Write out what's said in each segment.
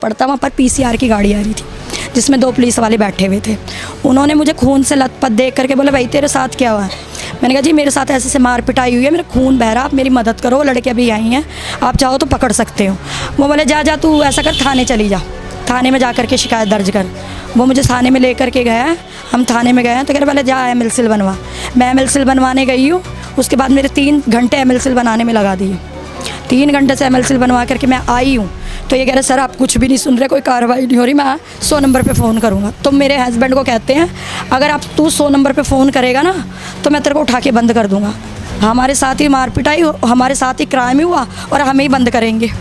पड़ता, वहाँ पर पीसीआर की गाड़ी आ रही थी जिसमें 2 पुलिस वाले बैठे हुए थे। उन्होंने मुझे खून से लथपथ देख करके बोला, भाई तेरे साथ क्या हुआ है? मैंने कहा जी मेरे साथ ऐसे मार पिटाई हुई है, मेरा खून बह रहा, आप मेरी मदद करो, लड़के अभी आई हैं, आप चाहो तो पकड़ सकते हो। वो बोले जा तू ऐसा कर, थाने चली जा, थाने में जा कर के शिकायत दर्ज कर। वो मुझे थाने में ले करके गया, हम थाने में गए हैं तो कह रहे पहले जा MLCL बनवा। मैं MLCL बनवाने गई हूँ, उसके बाद मेरे 3 घंटे MLCL बनाने में लगा दिए। 3 घंटे से MLCL बनवा करके मैं आई हूँ तो ये कह रहे सर आप कुछ भी नहीं सुन रहे, कोई कार्रवाई नहीं हो रही, मैं 100 नंबर पे फ़ोन करूँगा। तो मेरे हस्बैंड को कहते हैं अगर आप तू 100 नंबर पे फ़ोन करेगा ना तो मैं तेरे को उठा के बंद कर दूँगा। हमारे साथ ही मार पिटाई, हमारे साथ ही क्राइम ही हुआ और हमें ही बंद करेंगे।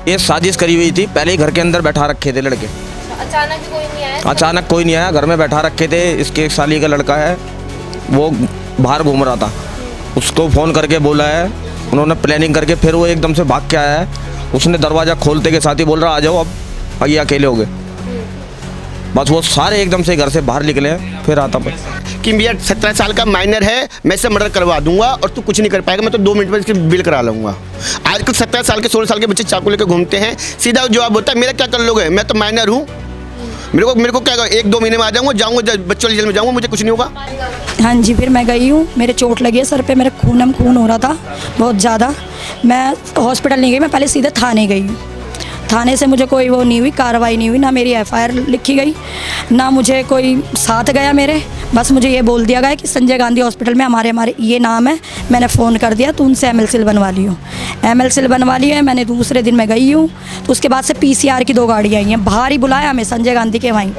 ये साजिश करी हुई थी, पहले ही घर के अंदर बैठा रखे थे लड़के। अचानक कोई नहीं आया? अचानक कोई नहीं आया, घर में बैठा रखे थे। इसके एक साली का लड़का है, वो बाहर घूम रहा था, उसको फ़ोन करके बोला है, उन्होंने प्लानिंग करके फिर वो एकदम से भाग के आया है। उसने दरवाज़ा खोलते के साथ ही बोल रहा आ जाओ, अब ये अकेले हो गए। बस वो सारे एकदम से घर से बाहर निकले हैं। फिर आता कि भैया 17 साल का माइनर है, मैं इसे मर्डर करवा दूंगा और तू कुछ नहीं कर पाएगा, मैं तो 2 मिनट में इसकी बिल करा लूँगा। आजकल 17 साल के 16 साल के बच्चे चाकू लेकर घूमते हैं। सीधा जवाब होता है मेरा क्या कर लोगे, मैं तो माइनर हूँ, मेरे को क्या 1-2 महीने में आ जाऊँगा बच्चों वाली जेल में जाऊँगा, मुझे कुछ नहीं होगा। हाँ जी, फिर मैं गई हूँ, मेरे चोट लगी है सर पे, मेरे खून हो रहा था बहुत ज़्यादा। मैं हॉस्पिटल नहीं गई, मैं पहले सीधे थाने गई हूँ। थाने से मुझे कोई वो नहीं हुई, कार्रवाई नहीं हुई, ना मेरी FIR लिखी गई, ना मुझे कोई साथ गया मेरे। बस मुझे ये बोल दिया गया कि संजय गांधी हॉस्पिटल में हमारे ये नाम है। मैंने फ़ोन कर दिया तो उनसे MLCL बनवा ली हूँ। MLCL बनवा ली है मैंने, दूसरे दिन मैं गई हूँ तो उसके बाद से PCR की 2 गाड़ी आई हैं। बाहर ही बुलाया हमें संजय गांधी के, वहीं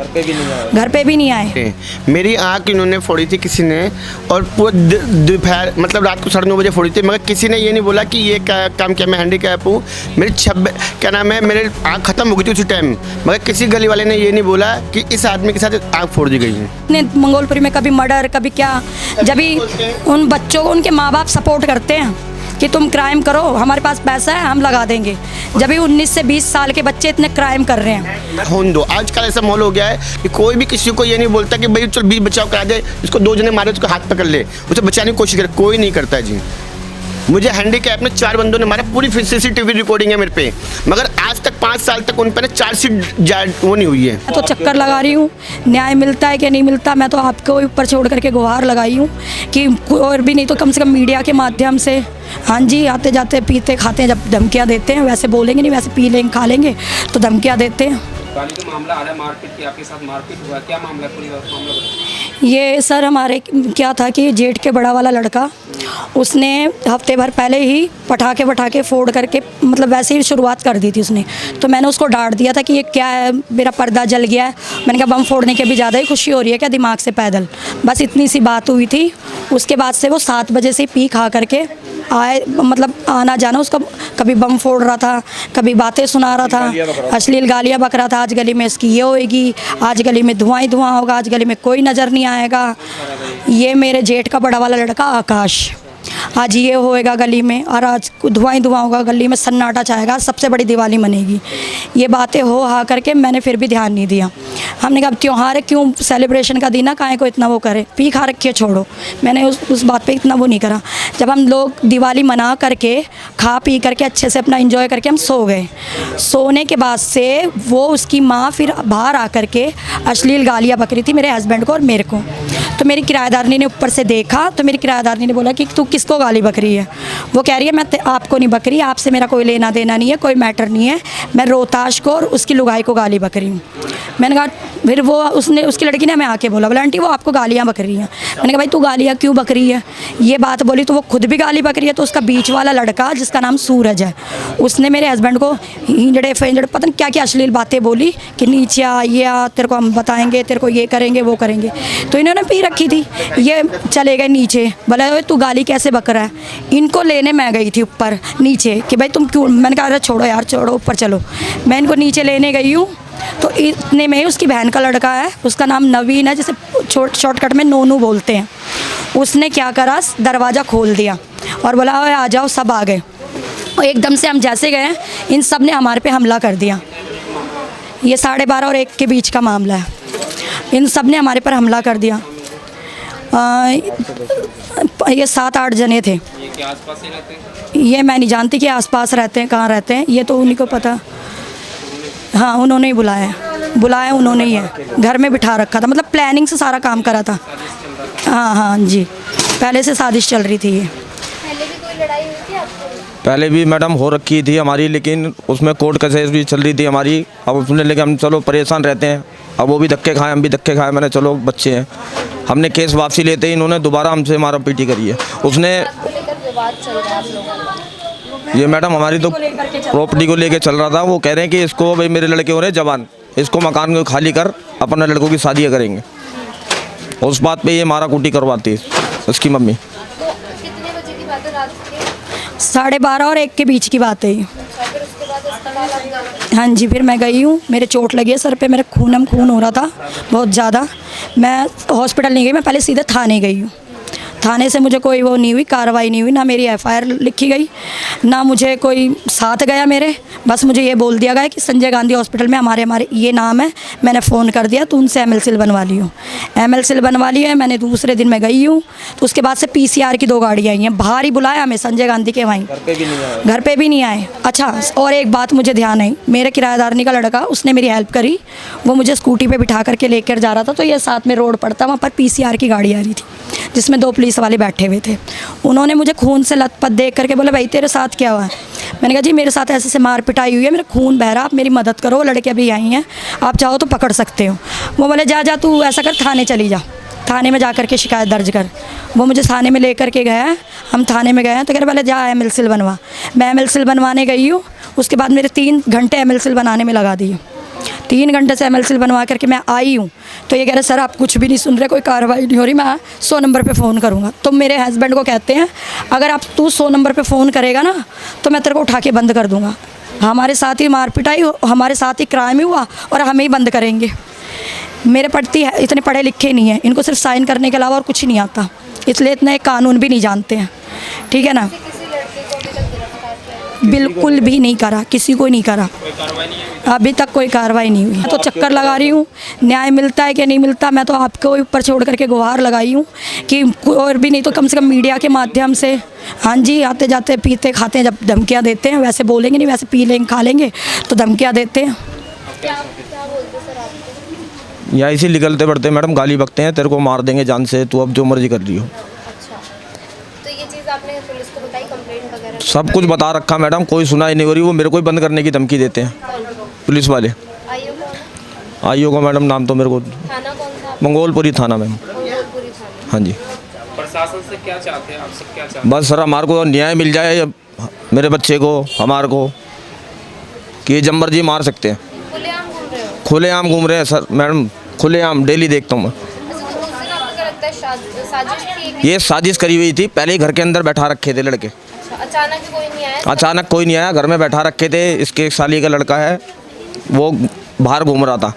घर पे भी नहीं आए। मेरी आँख इन्होंने फोड़ी थी किसी ने, और पूरा दोपहर मतलब रात को 9:30 बजे फोड़ी थी, मगर किसी ने ये नहीं बोला कि ये क्या काम किया, मैं हैंडीकैप हूँ। मेरी क्या नाम है, मेरे आँख ख़त्म हो गई थी उसी टाइम, मगर किसी गली वाले ने ये नहीं बोला कि इस आदमी के साथ आँख फोड़ दी गई है। मंगोलपुरी में कभी मर्डर कभी क्या, जब भी उन बच्चों को उनके माँ बाप सपोर्ट करते हैं कि तुम क्राइम करो, हमारे पास पैसा है हम लगा देंगे, जब भी 19 से 20 साल के बच्चे इतने क्राइम कर रहे हैं। होने दो, आजकल ऐसा माहौल हो गया है कि कोई भी किसी को ये नहीं बोलता कि भाई चल 20 बचाव करा दे, इसको 2 जने मारे उसको हाथ पकड़ ले, उसे बचाने की कोशिश करे, कोई नहीं करता है जी। मुझे हैंडीकैप में 4 बंदों ने मारा, पूरी CCTV रिकॉर्डिंग है मेरे पे, मगर आज तक 5 साल तक उन पर चार्जशीट वो नहीं हुई है। मैं तो चक्कर लगा रही हूँ, न्याय मिलता है कि नहीं मिलता। मैं तो आपको ऊपर छोड़ करके गुहार लगाई हूँ कि और भी नहीं तो कम से कम मीडिया के माध्यम से। हाँ जी, आते जाते पीते खाते हैं, जब धमकियाँ देते हैं वैसे बोलेंगे नहीं, वैसे पी लेंगे खा लेंगे तो धमकियाँ देते हैं। गाली का मामला आ रहा है, मारपीट की, आपके साथ मारपीट हुआ, क्या मामला है, पूरी मामला बताइए। ये सर हमारे क्या था कि जेठ के बड़ा वाला लड़का, उसने हफ्ते भर पहले ही पटाखे फोड़ करके मतलब वैसे ही शुरुआत कर दी थी उसने। तो मैंने उसको डांट दिया था कि ये क्या है, मेरा पर्दा जल गया है। मैंने कहा बम फोड़ने के भी ज़्यादा ही खुशी हो रही है क्या दिमाग से पैदल, बस इतनी सी बात हुई थी। उसके बाद से वो 7 बजे से पी खा करके आए, मतलब आना जाना उसका, कभी बम फोड़ रहा था, कभी बातें सुना रहा था, अश्लील गालियाँ बक रहा था। आज गली में इसकी ये होएगी, आज गली में धुआं ही धुआं होगा, आज गली में कोई नज़र नहीं आएगा। ये मेरे जेठ का बड़ा वाला लड़का आकाश, आज ये होएगा गली में और आज धुआं ही धुआं होगा, गली में सन्नाटा छाएगा, सबसे बड़ी दिवाली मनेगी। ये बातें हो हा करके मैंने फिर भी ध्यान नहीं दिया। हमने कहा त्यौहार है, क्यों सेलिब्रेशन का दिन है, काहे को इतना वो करे, पी खा रखिए छोड़ो। मैंने उस बात पे इतना वो नहीं करा। जब हम लोग दिवाली मना करके खा पी करके अच्छे से अपना एंजॉय करके हम सो गए, सोने के बाद से वो उसकी माँ फिर बाहर आ करके अश्लील गालियाँ बक रही थी मेरे हस्बैंड को और मेरे को। तो मेरी किराएदारनी ने ऊपर से देखा तो मेरी किराएदारनी ने बोला कि तू किसको गाली बक रही है। वो कह रही है मैं आपको नहीं बक रही, आपसे मेरा कोई लेना देना नहीं है, कोई मैटर नहीं है, मैं रोहताश को और उसकी लुगाई को गाली बक रही हूँ। मैंने कहा, फिर वो उसकी लड़की ने हमें आके बोला आंटी वो आपको गालियाँ बक रही हैं। मैंने कहा भाई तू गालियाँ क्यों बक रही है, ये बात बोली तो वो खुद भी गाली बक रही है। तो उसका बीच वाला लड़का जिसका नाम सूरज है, उसने मेरे हस्बैंड को हिंजड़े फेंजड़े पता नहीं क्या क्या अश्लील बातें बोली कि नीचे आ, ये आ, तेरे को हम बताएंगे, तेरे को ये करेंगे वो करेंगे। तो इन्होंने पी रखी थी, ये चले गए नीचे, बोला तू गाली कैसे बक रहा है। इनको लेने मैं गई थी ऊपर नीचे कि भाई तुम क्यों, मैंने कहा अरे छोड़ो यार छोड़ो ऊपर चलो। मैं इनको नीचे लेने गई हूँ तो इतने में उसकी बहन का लड़का है, उसका नाम नवीन है, जिसे शॉर्टकट में नोनू बोलते हैं। उसने क्या करा, दरवाज़ा खोल दिया और बोला ओए आ जाओ, सब आ गए। और एकदम से हम जैसे गए इन सब ने हमारे पे हमला कर दिया। ये 12:30 और 1 के बीच का मामला है। इन सब ने हमारे पर हमला कर दिया। ये 7-8 जने थे। ये क्या आसपास ही रहते हैं? ये मैं नहीं जानती कि आसपास रहते हैं, कहाँ रहते हैं, ये तो उन्हीं को पता। हाँ, उन्होंने ही बुलाया उन्होंने ही है। घर में बिठा रखा था, मतलब प्लानिंग से सारा काम करा था। हाँ हाँ जी, पहले से साजिश चल रही थी ये। पहले भी कोई लड़ाई हुई थी आपको? पहले भी मैडम हो रखी थी हमारी, लेकिन उसमें कोर्ट केसेस भी चल रही थी हमारी। अब उसने लेके हम चलो परेशान रहते हैं, अब वो भी धक्के खाए, हम भी धक्के खाए। मैंने चलो बच्चे हैं, हमने केस वापसी लेते ही इन्होंने दोबारा हमसे मारा पीटी करी है। उसने को लेकर विवाद चल रहा है आप लोगों का? ये मैडम हमारी तो प्रॉपर्टी को लेके चल रहा था। वो कह रहे हैं कि इसको भाई मेरे लड़के हो रहे जवान, इसको मकान को खाली कर, अपने लड़कों की शादी करेंगे। उस बात पे ये मारा कूटी करवाती है उसकी मम्मी। तो कितने बजे की बात है रात के? 12:30 और 1 के बीच की बात है ये। फिर उसके बाद अस्पताल आप गए? हाँ जी, फिर मैं गई हूँ, मेरे चोट लगी है सर पे, मेरे खून हो रहा था बहुत ज़्यादा। मैं हॉस्पिटल नहीं गई, मैं पहले सीधे थाने गई हूँ। थाने से मुझे कोई वो नहीं हुई, कार्रवाई नहीं हुई, ना मेरी एफआईआर लिखी गई, ना मुझे कोई साथ गया मेरे। बस मुझे ये बोल दिया गया कि संजय गांधी हॉस्पिटल में हमारे ये नाम है। मैंने फ़ोन कर दिया तो उनसे ML बनवा ली हूँ। ML बनवा ली है मैंने। दूसरे दिन मैं गई हूँ, तो उसके बाद से PCR की 2 गाड़ी आई हैं। बाहर ही बुलाया हमें संजय गांधी के वहीं, घर पे भी नहीं आए। अच्छा, और एक बात मुझे ध्यान आई, मेरे किराएदारनी का लड़का, उसने मेरी हेल्प करी। वो मुझे स्कूटी पे बिठा करके लेकर जा रहा था, तो ये साथ में रोड पड़ता, वहाँ पर PCR की गाड़ी आ रही थी जिसमें 2 पुलिस वाले बैठे हुए थे। उन्होंने मुझे खून से लथपथ देख करके बोला, भाई तेरे साथ क्या हुआ है? मैंने कहा जी मेरे साथ ऐसे मार पिटाई हुई है, मेरा खून बह रहा, आप मेरी मदद करो, लड़के अभी आई हैं, आप चाहो तो पकड़ सकते हो। वो बोले जा तू ऐसा कर, थाने चली जा, थाने में जा कर के शिकायत दर्ज कर। वो मुझे थाने में लेकर के गया, हम थाने में गए हैं, तो कह रहे पहले जा ML बनवा। मैं ML बनवाने गई हूँ, उसके बाद मेरे 3 घंटे ML बनाने में लगा दिए। 3 घंटे से ML बनवा करके मैं आई हूँ, तो ये कह रहे सर आप कुछ भी नहीं सुन रहे, कोई कार्रवाई नहीं हो रही, मैं 100 नंबर पे फ़ोन करूँगा। तो मेरे हस्बैंड को कहते हैं अगर तू 100 नंबर पे फ़ोन करेगा ना, तो मैं तेरे को उठा के बंद कर दूँगा। हमारे साथ ही मार पिटाई, हमारे साथ ही क्राइम ही हुआ और हमें ही बंद करेंगे। मेरे पति इतने पढ़े लिखे नहीं हैं, इनको सिर्फ साइन करने के अलावा और कुछ नहीं आता, इसलिए इतना एक कानून भी नहीं जानते हैं। ठीक है ना? किसी लड़के को अभी तक गिरफ्तार किया? बिल्कुल भी नहीं करा, किसी को नहीं करा, अभी तक कोई कार्रवाई नहीं हुई। मैं तो चक्कर लगा रही हूँ, न्याय मिलता है कि नहीं मिलता। मैं तो आपको ऊपर छोड़ करके गुहार लगाई हूँ कि और भी नहीं तो कम से कम मीडिया के माध्यम से, हाँ जी, आते जाते पीते खाते हैं, जब धमकियाँ देते हैं, वैसे बोलेंगे नहीं, वैसे पी लेंगे खा लेंगे तो धमकियाँ देते हैं। क्या बोलते सर आपको? यहाँ इसी निकलते बढ़ते मैडम गाली बकते हैं, तेरे को मार देंगे जान से, तू अब जो मर्जी कर रही हो। अच्छा, तो ये चीज़ आपने पुलिस को बताई, कंप्लेंट वगैरह? सब कुछ बता रखा मैडम, कोई सुनाई नहीं हो रही। वो मेरे को ही बंद करने की धमकी देते हैं पुलिस वाले। आईओ कौन? आईओ का मैडम नाम तो मेरे को थाना कौन सा? मंगोलपुरी थाना मैम। मंगोलपुरी थाना। हाँ जी। प्रशासन से क्या चाहते हैं आप सब, क्या चाहते बस सर हमारे को न्याय मिल जाए, मेरे बच्चे को, हमारे को, कि ये जब मर्जी मार सकते हैं। खुलेआम घूम रहे हो? खुलेआम घूम रहे हैं सर मैडम, खुलेआम डेली देखता हूँ मैं। अच्छा, तो उस दिन आपको क्या लगता है साजिश थी एक? ये साजिश करी हुई थी, पहले ही घर के अंदर बैठा रखे थे लड़के। अच्छा, अचानक ही कोई नहीं आया? अचानक कोई नहीं आया, घर में बैठा रखे थे। इसके एक साली का लड़का है, वो बाहर घूम रहा था,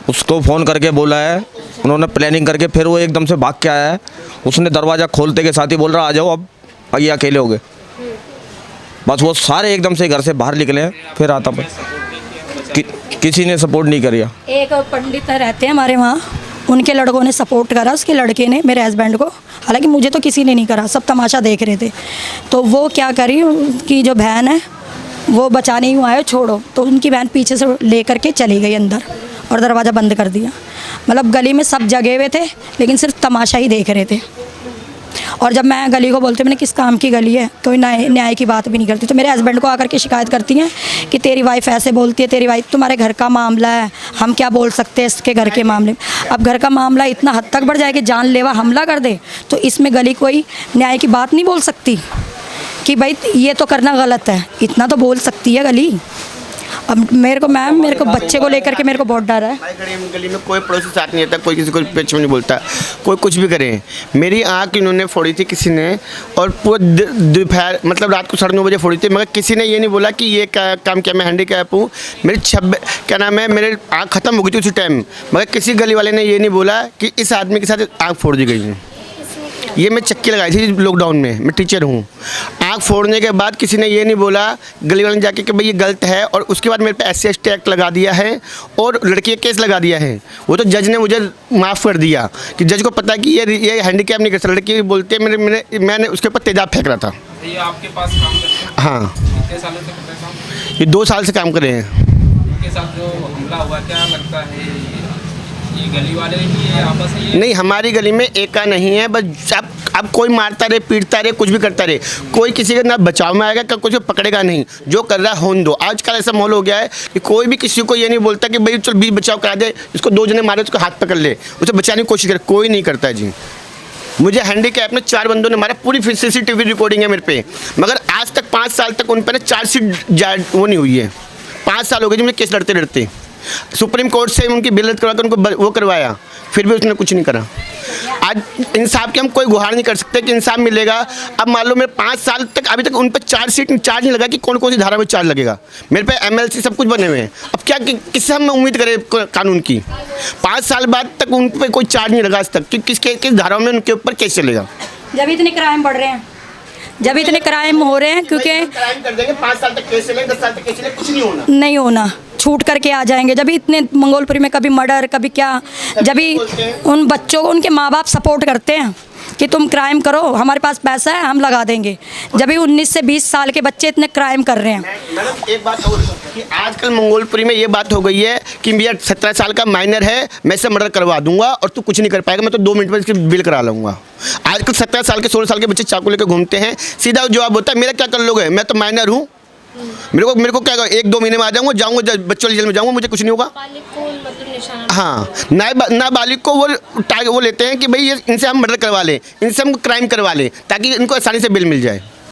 उसको फ़ोन करके बोला है, उन्होंने प्लानिंग करके फिर वो एकदम से भाग के आया है। उसने दरवाज़ा खोलते के साथ ही बोल रहा आ जाओ, अब ये अकेले हो गए। बस वो सारे एकदम से घर से बाहर निकले हैं, फिर आता किसी ने सपोर्ट नहीं किया। एक पंडित रहते हैं हमारे वहाँ, उनके लड़कों ने सपोर्ट करा, उसके लड़के ने मेरे हस्बैंड को, हालांकि मुझे तो किसी ने नहीं करा, सब तमाशा देख रहे थे। तो वो क्या करी, उनकी जो बहन है वो बचाने ही आए, छोड़ो, तो उनकी बहन पीछे से ले करके चली गई अंदर और दरवाज़ा बंद कर दिया। मतलब गली में सब जगे हुए थे, लेकिन सिर्फ तमाशा ही देख रहे थे। और जब मैं गली को बोलती, मैंने किस काम की गली है, कोई न्याय की बात भी नहीं करती। तो मेरे हस्बैंड को आकर के शिकायत करती हैं कि तेरी वाइफ ऐसे बोलती है, तेरी वाइफ, तुम्हारे घर का मामला है, हम क्या बोल सकते हैं इसके घर के मामले में। अब घर का मामला इतना हद तक बढ़ जाए कि जानलेवा हमला कर दे, तो इसमें गली कोई न्याय की बात नहीं बोल सकती कि भाई ये तो करना गलत है, इतना तो बोल सकती है गली। अब मेरे को मैम, मेरे को बच्चे को लेकर के मेरे को बहुत डर है। हमारी गली में कोई पड़ोसी साथ नहीं आता, कोई किसी को पेच में नहीं बोलता, कोई कुछ भी करे। मेरी आँख इन्होंने फोड़ी थी किसी ने, और पूरा दोपहर मतलब रात को 9:30 बजे फोड़ी थी, मगर किसी ने ये नहीं बोला कि ये काम किया, मैं हैंडीकैप हूँ। मेरी क्या नाम है, मेरे आँख ख़त्म हो गई थी उसी टाइम, मगर किसी गली वाले ने ये नहीं बोला कि इस आदमी के साथ आँख फोड़ दी गई है। ये मैं चक्की लगाई थी लॉकडाउन में, मैं टीचर हूँ। आँख फोड़ने के बाद किसी ने ये नहीं बोला गली वाले ने जाके कि भाई ये गलत है, और उसके बाद मेरे पे SC/ST एक्ट लगा दिया है और लड़की का केस लगा दिया है। वो तो जज ने मुझे माफ़ कर दिया कि जज को पता है कि ये हैंडीकैप नहीं कर सकता। लड़की बोलते मैंने उसके ऊपर तेजाब फेंक रहा था। तो ये आपके पास काम करते हैं? हाँ, कितने सालों से करते हैं काम? ये 2 साल से काम कर रहे हैं। उनके साथ जो हमला हुआ, क्या लगता है ये गली वाले ही है, आपस में ये? नहीं, हमारी गली में एका नहीं है, बस अब कोई मारता रहे, पीटता रहे, कुछ भी करता रहे, कोई किसी का ना बचाव में आएगा, कुछ पकड़ेगा नहीं। जो कर रहा है होने दो। आजकल ऐसा माहौल हो गया है कि कोई भी किसी को ये नहीं बोलता कि भाई चल बीच बचाव करा दे, इसको 2 जने मारे उसको हाथ पकड़ ले, उसे बचाने की कोशिश करे, कोई नहीं करता है जी। मुझे हैंडीकैप में 4 बंदों ने मारा, पूरी CCTV रिकॉर्डिंग है मेरे पे, मगर आज तक 5 साल तक उन पर ना चार्जशीट वो नहीं हुई है। 5 साल हो गए जी मुझे केस लड़ते लड़ते। सुप्रीम कोर्ट से उनकी बिल करवा कर उनको वो करवाया, फिर भी उसने कुछ नहीं करा। आज इंसाफ की हम कोई गुहार नहीं कर सकते कि इंसाफ मिलेगा। अब मान लो मेरे 5 साल तक अभी तक उन पर चार्ज नहीं लगा कि कौन कौन सी धारा में चार्ज लगेगा। मेरे पे MLC सब कुछ बने हुए हैं। अब क्या किससे हम उम्मीद करें कानून की? 5 साल बाद तक उन पर कोई चार्ज नहीं लगा आज तक कि किस धाराओं में उनके ऊपर केस चलेगा। जब इतने क्राइम बढ़ रहे हैं, जब इतने क्राइम हो रहे हैं, क्योंकि क्राइम कर देंगे, 5 साल तक केस चलेगा, 10 साल तक केस चलेगा, कुछ नहीं होना। नहीं होना, छूट करके आ जाएंगे। जब इतने मंगोलपुरी में कभी मर्डर, कभी क्या, जब भी उन बच्चों को उनके माँ बाप सपोर्ट करते हैं कि तुम क्राइम करो, हमारे पास पैसा है, हम लगा देंगे। जब भी 19 से 20 साल के बच्चे इतने क्राइम कर रहे हैं। मैडम एक बात और कि आजकल मंगोलपुरी में ये बात हो गई है कि भैया 17 साल का माइनर है, मैं इससे मर्डर करवा दूंगा और तू कुछ नहीं कर पाएगा, मैं तो 2 मिनट में इसकी बिल करा लूँगा। आजकल 17 साल के 16 साल के बच्चे चाकू लेकर घूमते हैं। सीधा जवाब होता है मेरा क्या कर लोगे, मैं तो माइनर हूँ, मेरे को क्या 1-2 महीने में आ जाऊँगा बच्चों वाली जेल में जाऊँगा, मुझे कुछ नहीं होगा। हाँ, नाबालिग को वो लेते हैं कि भाई इनसे हम मर्डर करवा लें, इनसे हम क्राइम करवा लें, ताकि इनको आसानी से बिल मिल जाए।